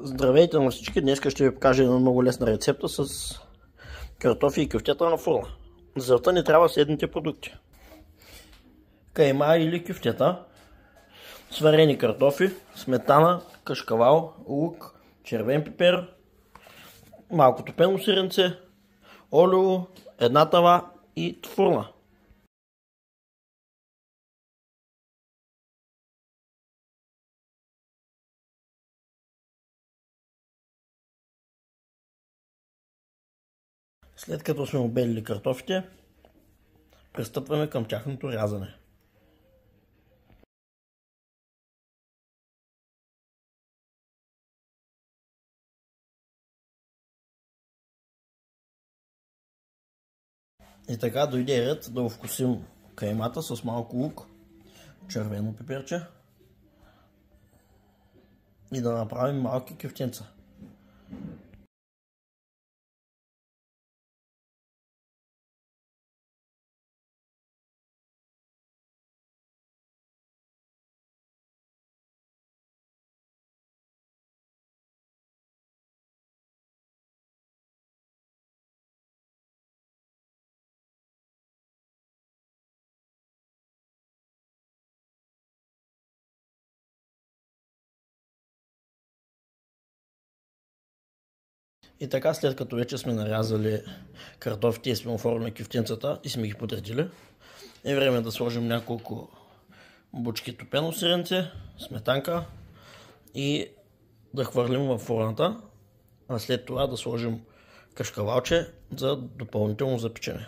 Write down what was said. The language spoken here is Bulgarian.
Здравейте на всички! Днес ще ви покажа една много лесна рецепта с картофи и кюфтета на фурна. За целта ни трябва следните продукти: кайма или кюфтета, сварени картофи, сметана, кашкавал, лук, червен пипер, малко топено сиренце, олио, една тава и фурна. След като сме обелили картофите, пристъпваме към тяхното рязане. И така дойде ред да овкусим каймата с малко лук, червено пиперче и да направим малки кюфтенца. И така, след като вече сме нарязали картофите и сме оформили кюфтенцата и сме ги подредили, е време да сложим няколко бучки топено сиренце, сметанка и да хвърлим във фурната, а след това да сложим кашкавалче за допълнително запичане.